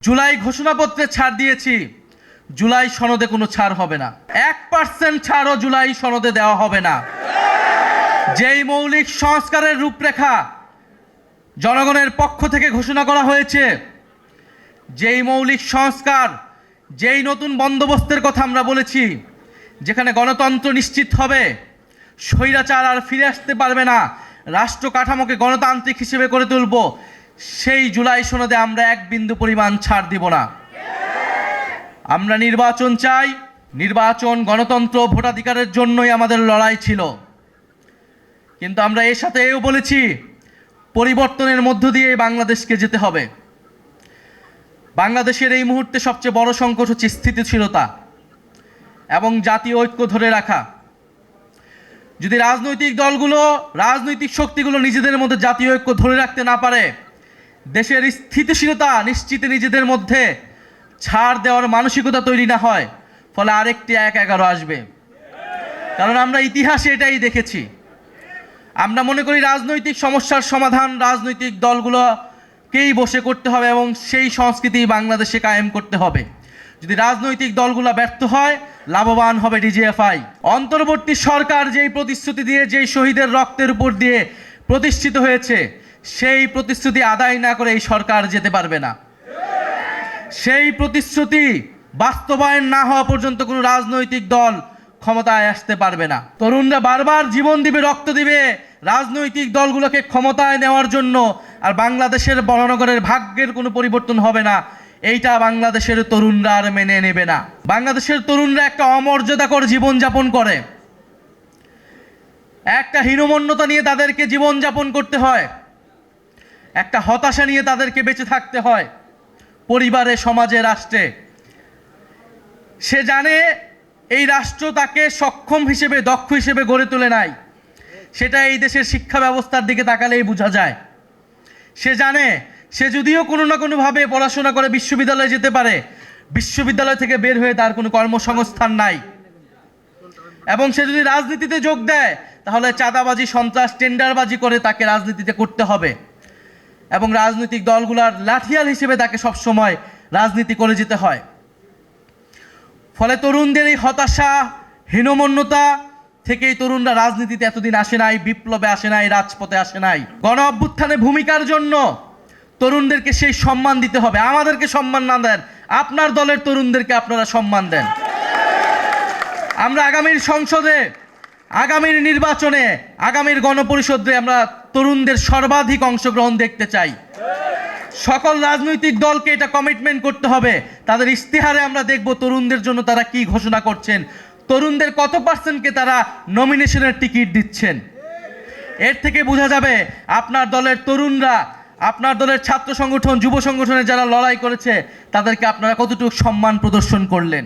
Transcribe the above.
জুলাই ঘোষণাপত্রে ছাড় দিয়েছি, জুলাই সনদে কোনো ছাড় হবে না। 1% ছাড়ও জুলাই সনদে দেওয়া হবে না। যেই মৌলিক সংস্কারের রূপরেখা জনগণের পক্ষ থেকে ঘোষণা করা হয়েছে, যেই মৌলিক সংস্কার, যেই নতুন বন্দোবস্তের কথা আমরা বলেছি, যেখানে গণতন্ত্র নিশ্চিত হবে, স্বৈরাচার আর ফিরে আসতে পারবে না, রাষ্ট্র কাঠামোকে গণতান্ত্রিক হিসেবে করে তুলব, সেই জুলাই সনদে আমরা এক বিন্দু পরিমাণ ছাড় দিব না। আমরা নির্বাচন চাই, নির্বাচন গণতন্ত্র ভোটাধিকারের জন্যই আমাদের লড়াই ছিল। কিন্তু আমরা এর সাথে এও বলেছি, পরিবর্তনের মধ্য দিয়ে বাংলাদেশকে যেতে হবে। বাংলাদেশের এই মুহূর্তে সবচেয়ে বড় সংকট হচ্ছে স্থিতিশীলতা এবং জাতীয় ঐক্য ধরে রাখা। যদি রাজনৈতিক দলগুলো, রাজনৈতিক শক্তিগুলো নিজেদের মধ্যে জাতীয় ঐক্য ধরে রাখতে না পারে, দেশের স্থিতিশীলতা নিশ্চিতে নিজেদের মধ্যে ছাড় দেওয়ার মানসিকতা তৈরি না হয়, ফলে আরেকটি 1-11 আসবে। কারণ আমরা ইতিহাসে এটাই দেখেছি। আমরা মনে করি রাজনৈতিক সমস্যার সমাধান রাজনৈতিক দলগুলোকেই বসে করতে হবে এবং সেই সংস্কৃতি বাংলাদেশে কায়েম করতে হবে। যদি রাজনৈতিক দলগুলো ব্যর্থ হয়, লাভবান হবে ডিজিএফআই। অন্তর্বর্তী সরকার যেই প্রতিশ্রুতি দিয়ে, যেই শহীদের রক্তের উপর দিয়ে প্রতিষ্ঠিত হয়েছে, সেই প্রতিশ্রুতি আদায় না করে এই সরকার যেতে পারবে না। সেই প্রতিশ্রুতি বাস্তবায়ন না হওয়া পর্যন্ত কোনো রাজনৈতিক দল ক্ষমতায় আসতে পারবে না। তরুণরা বারবার জীবন দিবে, রক্ত দিবে রাজনৈতিক দলগুলোকে ক্ষমতায় নেওয়ার জন্য, আর বাংলাদেশের বড়নগরের ভাগ্যের কোনো পরিবর্তন হবে না, এইটা বাংলাদেশের তরুণরা আর মেনে নেবে না। বাংলাদেশের তরুণরা একটা অমর্যাদাকর জীবনযাপন করে, একটা হীনমন্যতা নিয়ে তাদেরকে জীবনযাপন করতে হয়, একটা হতাশা নিয়ে তাদেরকে বেঁচে থাকতে হয় পরিবারে, সমাজে, রাষ্ট্রে। সে জানে এই রাষ্ট্র তাকে সক্ষম হিসেবে, দক্ষ হিসেবে গড়ে তোলে নাই। সেটা এই দেশের শিক্ষা ব্যবস্থার দিকে তাকালেই বোঝা যায়। সে জানে সে যদিও কোনো না কোনোভাবে পড়াশোনা করে বিশ্ববিদ্যালয়ে যেতে পারে, বিশ্ববিদ্যালয় থেকে বের হয়ে তার কোনো কর্মসংস্থান নাই। এবং সে যদি রাজনীতিতে যোগ দেয়, তাহলে চাঁদাবাজি, সন্ত্রাস, টেন্ডারবাজি করে তাকে রাজনীতিতে করতে হবে এবং রাজনৈতিক দলগুলোর লাঠিয়াল হিসেবে তাকে সবসময় রাজনীতি করে যেতে হয়। ফলে তরুণদের এই হতাশা, হীনমন্যতা থেকেই তরুণরা রাজনীতিতে এতদিন আসে নাই, বিপ্লবে আসে নাই, রাজপথে আসে নাই। গণ অভ্যুত্থানে ভূমিকার জন্য তরুণদেরকে সেই সম্মান দিতে হবে। আমাদেরকে সম্মান না দেন, আপনার দলের তরুণদেরকে আপনারা সম্মান দেন। আমরা আগামীর সংসদে, আগামীর নির্বাচনে, আগামীর গণপরিষদে আমরা তরুণদের সর্বাধিক অংশগ্রহণ দেখতে চাই। সকল রাজনৈতিক দলকে এটা কমিটমেন্ট করতে হবে। তাদের ইশতেহারে আমরা দেখব তরুণদের জন্য তারা কি ঘোষণা করছেন, তরুণদের কত পার্সেন্টকে তারা নমিনেশনের টিকিট দিচ্ছেন। এর থেকে বোঝা যাবে আপনার দলের তরুণরা, আপনার দলের ছাত্র সংগঠন, যুব সংগঠনে যারা লড়াই করেছে, তাদেরকে আপনারা কতটুকু সম্মান প্রদর্শন করলেন।